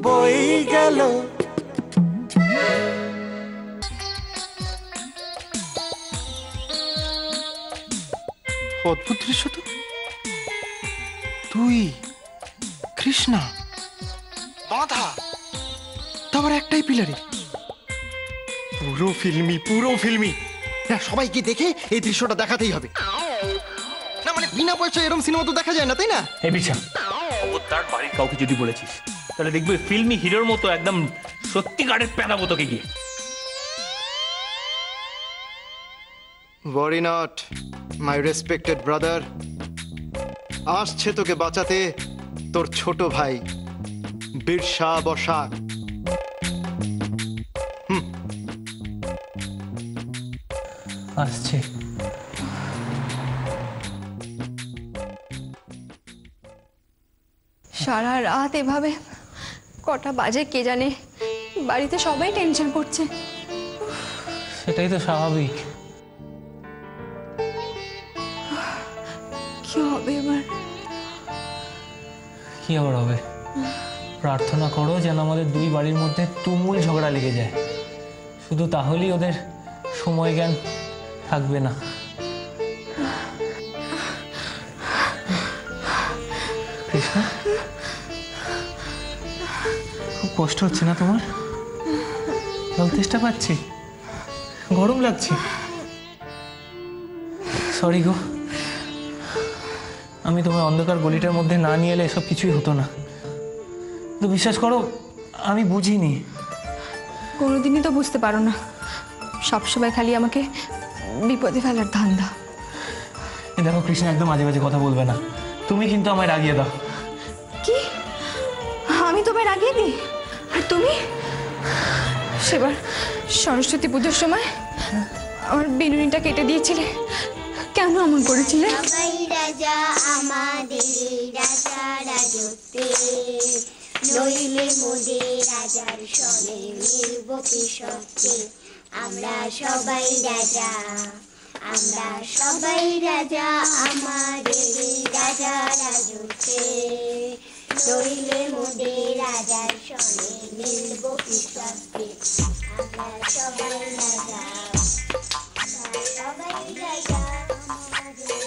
বই গেল অদ্ভুত দৃশ্য তো। তুই কৃষ্ণা বাঁধা তারপর একটাই পিলারে, পুরো ফিল্মি না। সবাইকে দেখে এই দৃশ্যটা দেখাতেই হবে না, মানে বিনা পয়সা এরকম সিনেমা তো দেখা যায় না, তাই না? এই বিছা তার বাড়ির কাউকে যদি বলেছিস তাহলে দেখবি ফিল্মি হিরোর মতো একদম সত্যিকারের পেদাবো তোকে গিয়ে। ওয়ারি নট মাই রেসপেক্টেড ব্রাদার, আসছে তোকে বাঁচাতে তোর ছোট ভাই বিরসা বসাক। আসছে। সারা রাত এভাবে কটা বাজে কে জানে, বাড়িতে সবাই টেনশন করছে। সেটাই তো স্বাভাবিক। কি হবে এবার? কি আবার হবে? প্রার্থনা করো যেন আমাদের দুই বাড়ির মধ্যে তুমুল ঝগড়া লেগে যায়, শুধু তাহলেই ওদের সময় জ্ঞান থাকবে না। কৃষ্ণা, খুব কষ্ট হচ্ছে না তোমার? জল তেষ্টা পাচ্ছি, গরম লাগছে। সরি গো, আমি তোমার অন্ধকার গলিটার মধ্যে না নিয়ে এলে এসব কিছুই হতো না। তো বিশ্বাস করো আমি বুঝিনি। কোনোদিনই তো বুঝতে পারো না, সবসময় খালি আমাকে বিপদে ফেলার ধান্দা। দেখো কৃষ্ণ, একদম মাঝে মাঝে কথা বলবে না। তুমি কিন্তু আমায় রাগিয়ে দাও। কি? আমি তোমায় রাগিয়ে দিই? আর তুমি সেবার সরস্বতী পুজোর সময় আমার বিনুনিটা কেটে দিয়েছিলে, কেন এমন করেছিলে? সবাই রাজা আমাদের রাজা রাজত্বে, নইলে মোদের রাজার সনে মিলব কি সত্যে। আমরা সবাই রাজা, আমরা সবাই রাজা আমাদের রাজা রাজত্বে, নইলে মোদের রাজার সনে মিলব কি সত্যে। আমরা সবাই রাজা, আমরা সবাই রাজা আমাদের।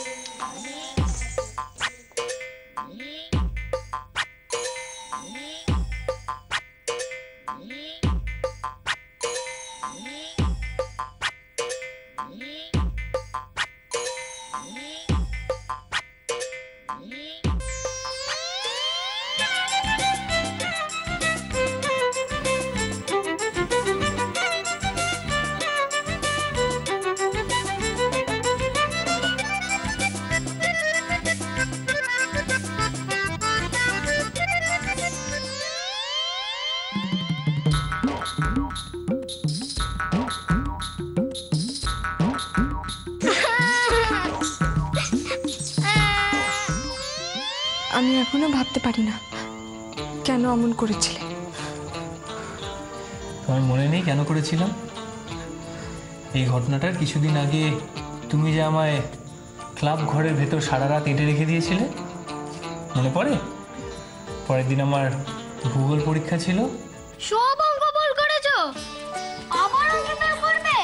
আমি এখনো ভাবতে পারি না কেন এমন করেছিলে। তোমার মনে নেই কেন করেছিলাম? এই ঘটনাটার কিছুদিন আগে তুমি যে আমায় ক্লাব ঘরের ভেতর সারা রাত এঁটে রেখে দিয়েছিলে, মনে পড়ে? পরের দিন আমার ভূগোল পরীক্ষা ছিল। সব অঙ্ক ভুল করেছো, আবার অঙ্ক বের করবে?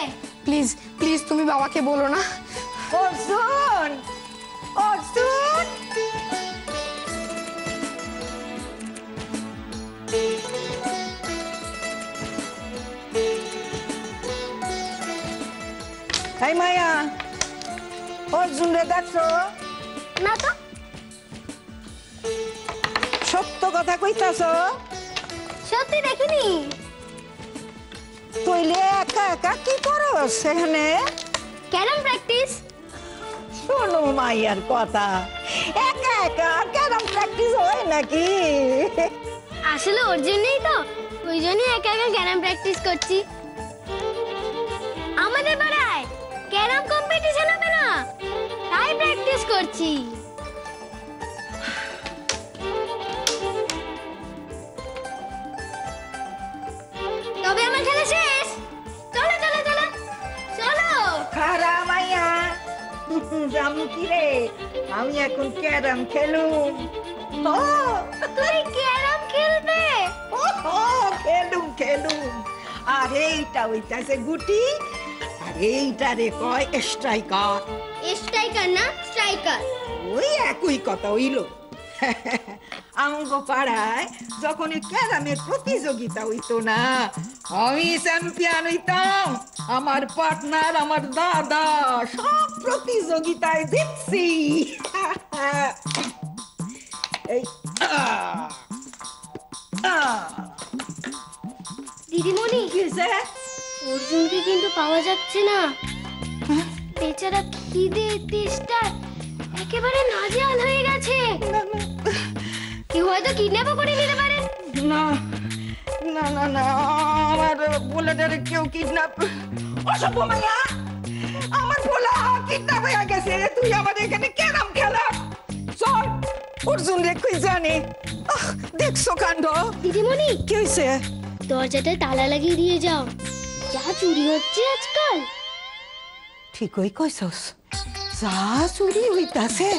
প্লিজ প্লিজ তুমি বাবাকে বলো না। অর্জুন, অর্জুন, এই মায়া, অর্জুন রে দেখছো? না তো। সত্য কথা কইতাছ? সত্যি দেখিনি। তুইলে একা একা কি করো সেখানে? Carrom practice. শোনো মাইয়ার কথা, একা একা ক্যারাম প্র্যাকটিস হয় নাকি? আসলে ওর জন্যই তো, ওই জন্যই একা একা ক্যারাম প্র্যাকটিস করছি। আমাদের পাড়ায় ক্যারাম কম্পিটিশন হবে না, তাই প্র্যাকটিস করছি। তবে আমার খেলা শেষ। চলো চলো চলো চলো। খারা মাইয়া, জামু কি রে, আমি এখন ক্যারাম খেলুম। ও তুই ক্যারাম খেলবি? খেলুম। আর এইটা হইতাছে গুটি, আর এইটা রে কয় স্ট্রাইকার। স্ট্রাইকার না স্ট্রাইকার। ওই একই কথা হইল। আমগো পাড়ায় যখন ক্যারামের প্রতিযোগিতা হইতো না, আমি চ্যাম্পিয়ন হইতাম। আমার পার্টনার, আমার দাদা সব প্রতিযোগিতায় জিতছি। এই দিদিমণি, অর্জুনকে কিন্তু পাওয়া যাচ্ছে না। বেচারা খিদে তেষ্টায় একেবারে নাজেহাল হয়ে গেছে। কেউ হয়তো কিডন্যাপও করে নিতে পারে। না না না না, আমার পোলাটারে কেউ কিডন্যাপ। অসভ্য মাইয়া, আমার পোলা কিডন্যাপ হয়ে গেছে। তুই আমার এখানে ক্যারাম খেলা। চল, অর্জুন রে কই জানে। দেখছো কাণ্ড। দিদিমণি, কি হয়েছে? দরজাটায় তালা লাগিয়ে দিয়ে যাও, যা চুরি হচ্ছে আজকাল। ঠিকই কইছস, যা চুরি হইতাছে।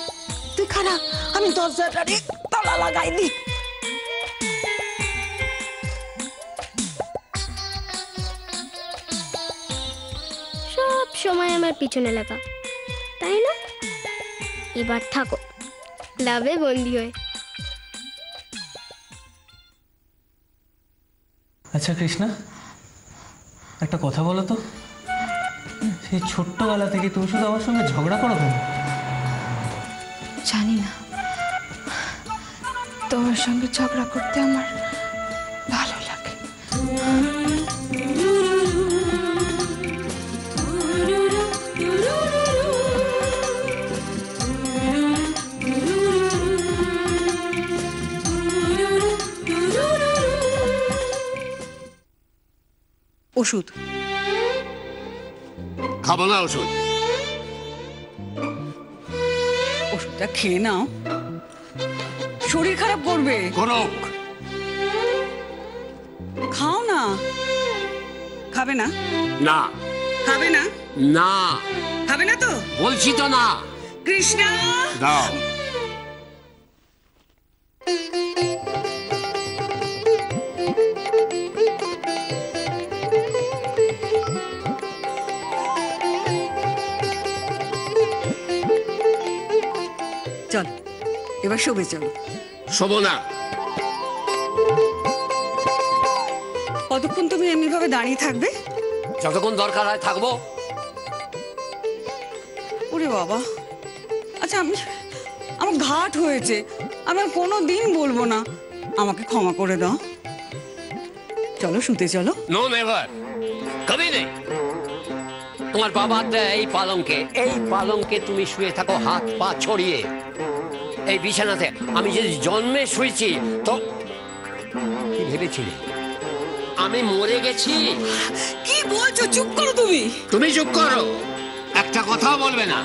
তুই খানা, আমি দরজাটারে তালা লাগাই দি। সব সময় আমার পিছনে লাগা, তাই না? এবার থাকো লাভে বন্দি হয়ে। আচ্ছা কৃষ্ণা, একটা কথা বলো তো, সেই ছোট্টবেলা থেকে তুমি শুধু আমার সঙ্গে ঝগড়া করো কেন? জানি না, তোমার সঙ্গে ঝগড়া করতে আমার ভালো লাগে। ওষুধ খাবো না ওষুধ। ওষুধটা খেয়ে নাও, শরীর খারাপ করবে। করুক। খাও না। খাবে না? না খাবে না? না খাবে না তো? বলছি তো না। কৃষ্ণা, দাও। চল এবার শোবে, চলো। শোবো না। কতক্ষণ তুমি এমনি ভাবে দাঁড়িয়ে থাকবে? যতক্ষণ দরকার হয় থাকবো। ওরে বাবা, আচ্ছা আমার ঘাট হয়েছে, আমি আর কোনো দিন বলবো না, আমাকে ক্ষমা করে দাও। চলো শুতে চলো। নো নেভার, কবি নেই। তোমার বাবার দেয় এই পালঙ্কে তুমি শুয়ে থাকো হাত পা ছড়িয়ে। এই বিছানাতে আমি যদি জন্মে শুয়েছি তো কি ভেবেছিলে আমি মরে গেছি? কি বলছো? চুপ করো তুমি। তুমি চুপ করো, একটা কথাও বলবে না।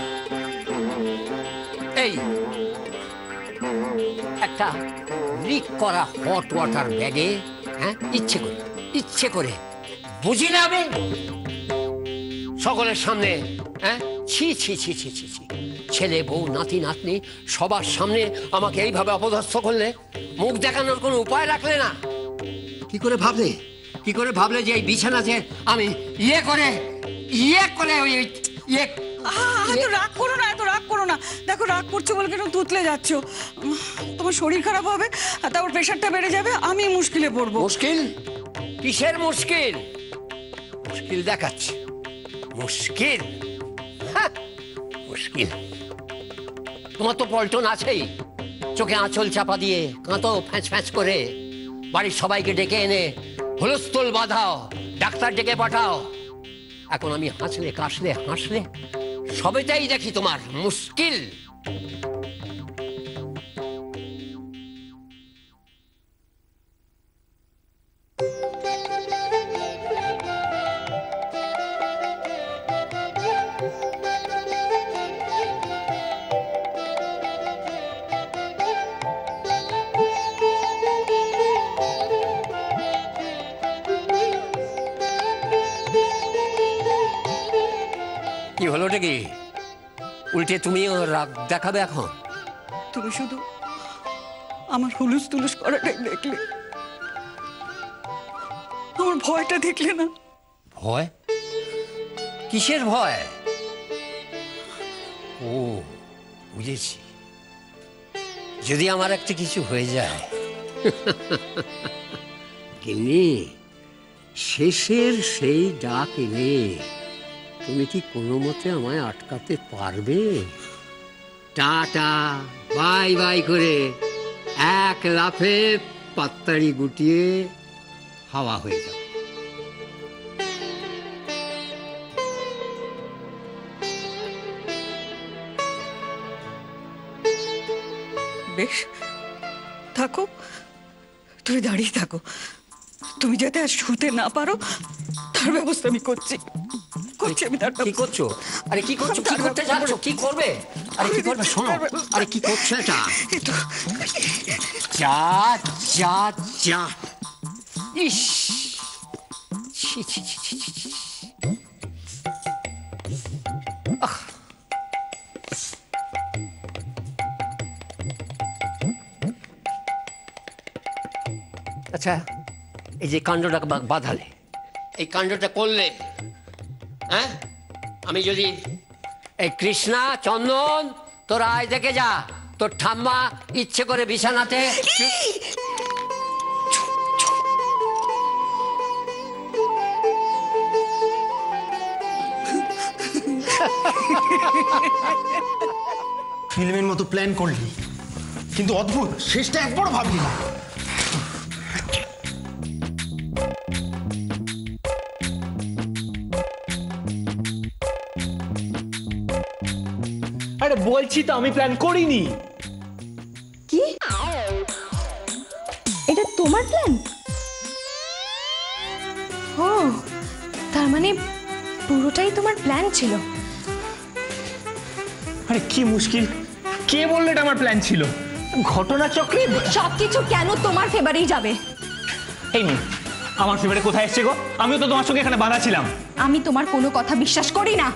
এই একটা লিক করা হট ওয়াটার ব্যাগে, হ্যাঁ, ইচ্ছে করে বুঝি না আমি সকলের সামনে, হ্যাঁ, ছি ছি ছি ছি ছি ছি, ছেলে বউ নাতি নাতনি সবার সামনে আমাকে এইভাবে অপদস্থ করলে, মুখ দেখানোর কোনো উপায় রাখলে না। কি করে ভাবলে যে এই বিছানাতে আমি ইয়ে করে ওই ইয়ে। এত রাগ করো না, দেখো রাগ করছো বলে কেন তুতলে যাচ্ছ। তোমার শরীর খারাপ হবে, আর তারপর প্রেশারটা বেড়ে যাবে, আমি মুশকিলে পড়বো। মুশকিল? কিসের মুশকিল? মুশকিল দেখাচ্ছে। মুশকিল? মুশকিল তোমার তো পল্টন আছেই। চোখে আঁচল চাপা দিয়ে কাঁতো ফ্যাঁচ ফ্যাঁচ করে, বাড়ির সবাইকে ডেকে এনে হুলস্থুল বাঁধাও, ডাক্তার ডেকে পাঠাও। এখন আমি হাসলে হাসলে সবেটাই দেখি তোমার মুশকিল। কি হলোটা কি? উল্টে তুমিও রাগ দেখাবে এখন? তুমি শুধু আমার হুলুস তুলুস করাটাই দেখলে, আমার ওর ভয়টা দেখলে না? ভয়? কিসের ভয়? ও বুঝেছি, যদি আমার একটা কিছু হয়ে যায়। গিন্নি, শেষের সেই ডাক এলে তুমি কি কোনো মতে আমায় আটকাতে পারবে? টাটা বাই বাই করে এক লাফে পাত্তাড়ি গুটিয়ে হাওয়া হয়ে যাবে। বেশ, থাকো, তুমি দাঁড়িয়ে থাকো। তুমি যাতে আর শুতে না পারো তার ব্যবস্থা আমি করছি। আমি তার কি করছো? আরে কি করছো? কি করতে যাচ্ছ? কি করবে? আরে কি করবে? শোনো, আরে কি করছো এটা? যা যা যা, ইস, ছি ছি ছি ছি ছি ছি। আহ। আচ্ছা, এই যে কাণ্ডটা বাঁধালে, এই কাণ্ডটা করলে, হ্যাঁ, আমি যদি এই কৃষ্ণা, চন্দন, তোরা আয় দেখে যা, তোর ঠাম্মা ইচ্ছে করে বিছানাতে ফিল্মের মতো প্ল্যান করলি, কিন্তু অদ্ভুত, শেষটা একবারও ভাবলি না। আরে বলছি তো আমি প্ল্যান করিনি। কি? এটা তোমার প্ল্যান? ও, তার মানে পুরোটাই তোমার প্ল্যান ছিল। আরে কি মুশকিল, কে বললো এটা আমার প্ল্যান ছিল? ঘটনা চক্রে সবকিছু কেন তোমার ফেভারেই যাবে? এই মেয়ে, আমার ফেভারে কোথায় এসছে গো? আমিও তো তোমার সঙ্গে এখানে বাঁধা ছিলাম। আমি তোমার কোনো কথা বিশ্বাস করি না।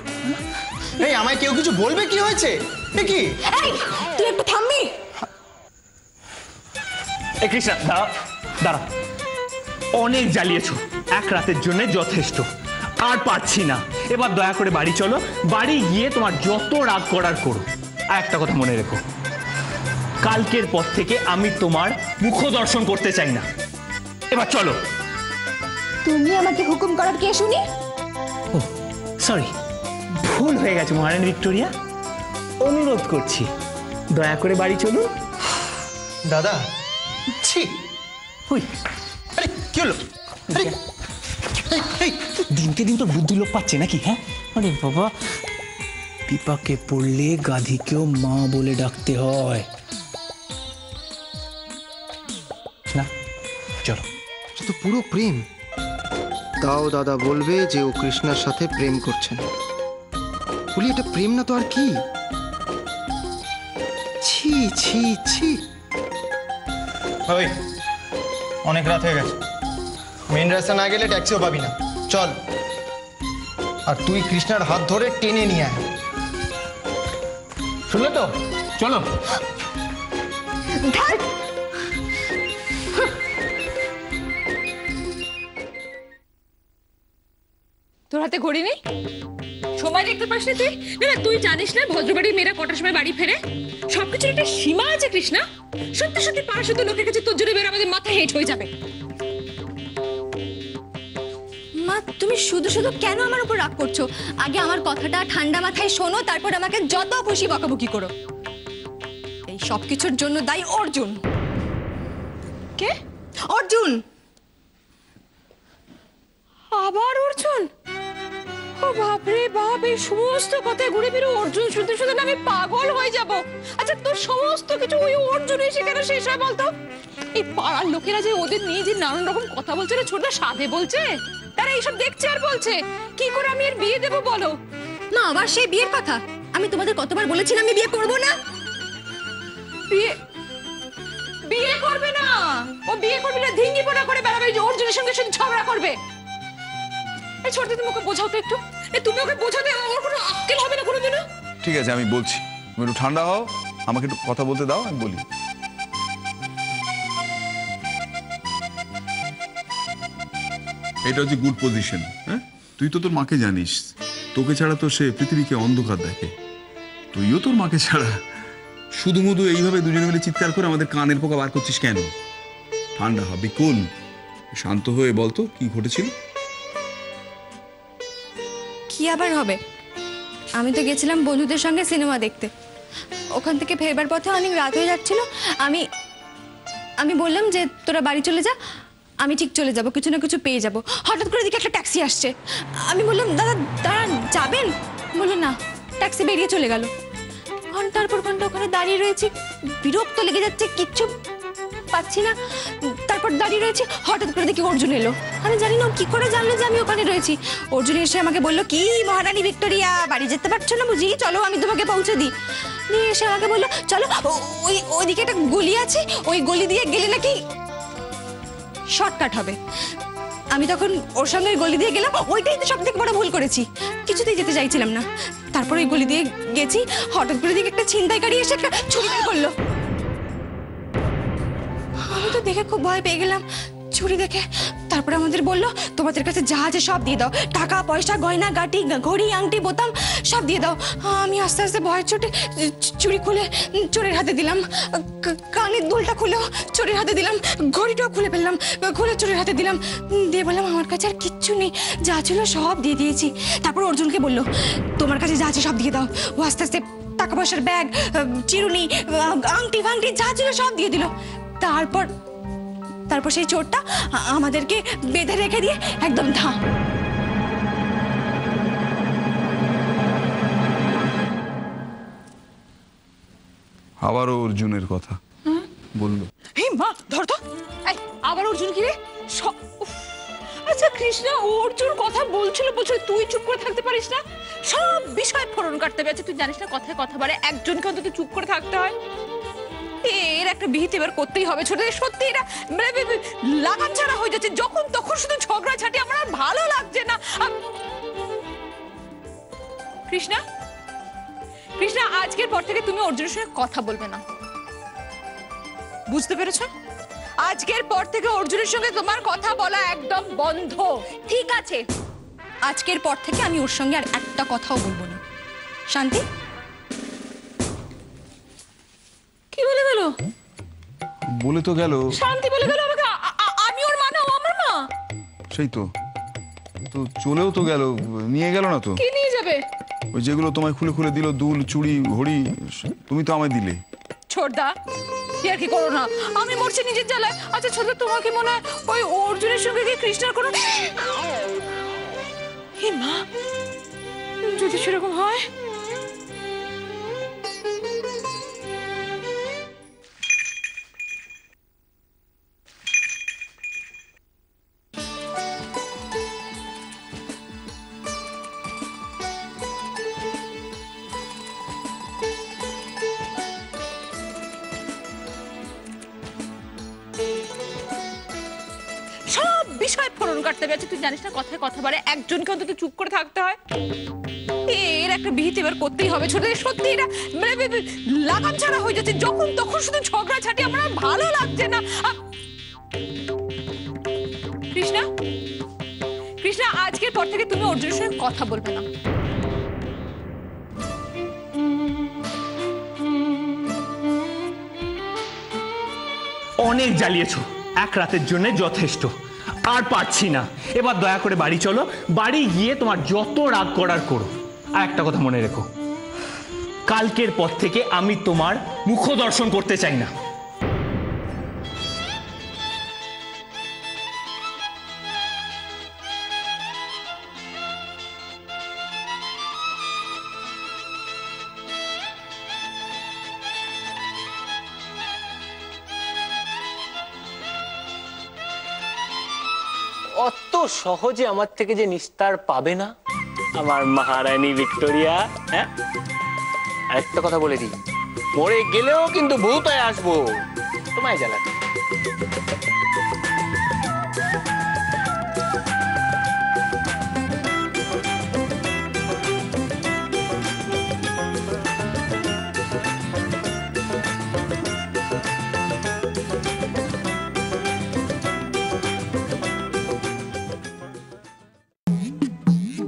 এই আমায় কেউ কিছু বলবে? কি হয়েছে? কি? এই, তুই একটু থামবি? এই কৃষ্ণা, দাঁড়া দাঁড়া, অনেক জ্বালিয়েছো, এক রাতের জন্য যথেষ্ট, আর পারছি না। এবার দয়া করে বাড়ি চলো, বাড়ি গিয়ে তোমার যত রাগ করার করো। আর একটা কথা মনে রেখো, কালকের পর থেকে আমি তোমার মুখ দর্শন করতে চাই না। এবার চলো। তুমি আমাকে হুকুম করার কে শুনি? ও সরি, ভুল হয়ে গেছে মহারানী ভিক্টোরিয়া, অনুরোধ করছি দয়া করে বাড়ি চলুন। দাদা, ছি, ওই আরে কি হলো? আরে, এই, দিনকে দিন তো বুদ্ধি লোপ পাচ্ছে নাকি? হ্যাঁ, আরে বাবা, পিপাকে পড়লে গাধীকেও মা বলে ডাকতে হয় না। চলো। এটা তো পুরো প্রেম। তাও দাদা বলবে যে ও কৃষ্ণার সাথে প্রেম করছেন। বলি এটা প্রেম না তো আর কি? ছি ছি ছি। ওই, অনেক রাত হয়ে গেছে, মেন রাস্তা না গেলে ট্যাক্সিও পাবি না। চল, আর তুই কৃষ্ণার হাত ধরে টেনে নিয়ে আয়। শুনলে তো? চলো। তোর হাতে ঘড়ি নেই? সময় দেখতে পাস না তুই? না না, তুই জানিস না ভদ্রবাড়ির মেয়েরা কটার সময় বাড়ি ফেরে? সবকিছুর একটা সীমা আছে কৃষ্ণা। সত্যি সত্যি পাড়াশুদ্ধ লোকের কাছে তোর জন্য বের আমাদের মাথা হেট হয়ে যাবে। মা, তুমি শুধু শুধু কেন আমার উপর রাগ করছো? আগে আমার কথাটা ঠান্ডা মাথায় শোনো, তারপর আমাকে যত খুশি বকাবকি করো। এই সব কিছুর জন্য দায়ী অর্জুন। কে? অর্জুন। আবার অর্জুন? ও বাপরে বাপ, এই সমস্ত কথায় ঘুরে ফিরে অর্জুন শুনতে শুনতে না আমি পাগল হয়ে যাব। আচ্ছা, তোর সমস্ত কিছু ওই অর্জুন এসে কেন শেষ হয় বলতো? এই পাড়ার লোকেরা যে ওদের নিয়ে যে নানান রকম কথা বলছে না, ছোটদা সাধে বলছে, তারা এইসব দেখছে আর বলছে। কি করে আমি এর বিয়ে দেবো বলো? না, আবার সেই বিয়ের কথা? আমি তোমাদের কতবার বলেছিলাম আমি বিয়ে করব না। বিয়ে বিয়ে করবে না? ও বিয়ে করবে না, ধিঙ্গি পোড়া করে বেড়াবে, যে অর্জুনের সঙ্গে শুধু ঝগড়া করবে। এই ছোট, তুমি ওকে বোঝাও তো একটু। তুমি ওকে বোঝাতে, ওর কোনো আক্কেল হবে না কোনোদিনও। ঠিক আছে, আমি বলছি। তুমি একটু ঠান্ডা হও, আমাকে একটু কথা বলতে দাও, আমি বলি। এটা হচ্ছে গুড পজিশন। হ্যাঁ, তুই তো তোর মাকে জানিস, তোকে ছাড়া তো সে পৃথিবীকে অন্ধকার দেখে। তুইও তোর মাকে ছাড়া শুধু মুধু এইভাবে দুজনে মিলে চিৎকার করে আমাদের কানের পোকা বার করছিস কেন? ঠান্ডা হ, বিকুল, শান্ত হয়ে বলতো কি ঘটেছিল। কি আবার হবে, আমি তো গেছিলাম বন্ধুদের সঙ্গে সিনেমা দেখতে। ওখান থেকে ফেরবার পথে অনেক রাত হয়ে যাচ্ছিল। আমি আমি বললাম যে তোরা বাড়ি চলে যা, আমি ঠিক চলে যাব, কিছু না কিছু পেয়ে যাব। হঠাৎ করে দিকে একটা ট্যাক্সি আসছে। আমি বললাম দাদা দাঁড়া, যাবেন? বললো না, ট্যাক্সি বেরিয়ে চলে গেল। ঘন্টার পর ঘন্টা ওখানে দাঁড়িয়ে রয়েছি, বিরক্ত লেগে যাচ্ছে, কিচ্ছু পাচ্ছি না। তারপর দাঁড়িয়ে রয়েছি, হঠাৎ করে দেখি অর্জুন এলো। আমি জানি না কি করে জানলো যে আমি ওখানে রয়েছি। অর্জুন এসে আমাকে বললো, কি মহারানী ভিক্টোরিয়া, বাড়ি যেতে পারছো না বুঝি, চলো আমি তোমাকে পৌঁছে দিই। দিয়ে এসে আমাকে বললো, চলো ওইদিকে একটা গলি আছে, ওই গলি দিয়ে গেলে নাকি শর্টকাট হবে। আমি তখন ওর সঙ্গে ওই গলি দিয়ে গেলাম। ওইটাই তো সব থেকে বড় ভুল করেছি, কিছুতেই যেতে চাইছিলাম না। তারপর ওই গলি দিয়ে গেছি, হঠাৎ করে দিকে একটা ছিনতাইকারী এসে একটা ছুরি বের করলো। আমি তো দেখে খুব ভয় পেয়ে গেলাম ছুরি দেখে। তারপরে আমাদের বললো, তোমাদের কাছে যা আছে সব দিয়ে দাও, টাকা পয়সা গয়না গাটি ঘড়ি আংটি বোতাম সব দিয়ে দাও। আমি আস্তে আস্তে ভয়ের চোটে চুরি খুলে চোরের হাতে দিলাম, কানের দুলটা খুলেও চোরের হাতে দিলাম, ঘড়িটাও খুলে ফেললাম, খুলে চোরের হাতে দিলাম। দিয়ে বললাম আমার কাছে আর কিচ্ছু নেই, যা ছিল সব দিয়ে দিয়েছি। তারপর অর্জুনকে বললো, তোমার কাছে যা আছে সব দিয়ে দাও। ও আস্তে আস্তে টাকা পয়সার ব্যাগ, চিরুনি, আংটি ফাংটি যা ছিল সব দিয়ে দিল। তারপর সেই চোরটা আমাদেরকে বেঁধে রেখে দিয়ে একদম ধা। আবারও অর্জুনের কথা বললো। হে মা, ধর তো। এই আবার অর্জুন কি রে? আচ্ছা কৃষ্ণা, অর্জুন কথা বলছিল, তুই চুপ করে থাকতে পারিস না? সব বিষয় ফোড়ন কাটতে হবে। তুই জানিস না কথায় কথা বাড়ে, একজনকে অন্তত চুপ করে থাকতে হয়। এর একটা বিহিত এবার করতেই হবে। ছোট সত্যি এটা লাগাম ছাড়া হয়ে যাচ্ছে, যখন তখন শুধু ঝগড়া ঝাঁটি, আমার আর ভালো লাগছে না। কৃষ্ণা, কৃষ্ণা, আজকের পর থেকে তুমি অর্জুনের সঙ্গে কথা বলবে না, বুঝতে পেরেছো? আজকের পর থেকে অর্জুনের সঙ্গে তোমার কথা বলা একদম বন্ধ। ঠিক আছে, আজকের পর থেকে আমি ওর সঙ্গে আর একটা কথাও বলবো না। শান্তি? কি বলে গেল? বলে তো গেল, শান্তি বলে গেল আমাকে। আমি ওর মা না, ও আমার মা। সেই তো চলেও তো গেল, নিয়ে গেল না তো? কি নিয়ে যাবে? ওই যেগুলো তোমায় খুলে খুলে দিল, দুল চুড়ি ঘড়ি, তুমি তো আমায় দিলে। ছোটদা, আর কি করো না, আমি মরছি নিজের জ্বালায়। আচ্ছা ছোটদা, তোমার কি মনে হয় ওই অর্জুনের সঙ্গে কি কৃষ্ণার কোনো... হে মা, যদি সেরকম হয়? সব বিষয় ফোড়ন কাটতে হবে। তুই জানিস না কথায় কথা বাড়ে, একজনকে অন্তত চুপ করে থাকতে হয়। এর একটা বিহিত এবার করতেই হবে। ছোট সত্যি এটা লাগাম ছাড়া হয়ে যাচ্ছে, যখন তখন শুধু ঝগড়া ঝাঁটি, আমার আর ভালো লাগছে না। কৃষ্ণা, কৃষ্ণা, আজকের পর থেকে তুমি অর্জুনের সঙ্গে কথা বলবে না। অনেক জ্বালিয়েছো, এক রাতের জন্য যথেষ্ট, আর পারছি না। এবার দয়া করে বাড়ি চলো, বাড়ি গিয়ে তোমার যত রাগ করার করো। আর একটা কথা মনে রেখো, কালকের পর থেকে আমি তোমার মুখ দর্শন করতে চাই না। অত সহজে আমার থেকে যে নিস্তার পাবে না আমার মহারানী ভিক্টোরিয়া। হ্যাঁ, আরেকটা কথা বলে দিই, মরে গেলেও কিন্তু ভূত হয়ে আসবো তোমায় জ্বালাতে।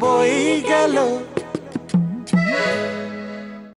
বই গেল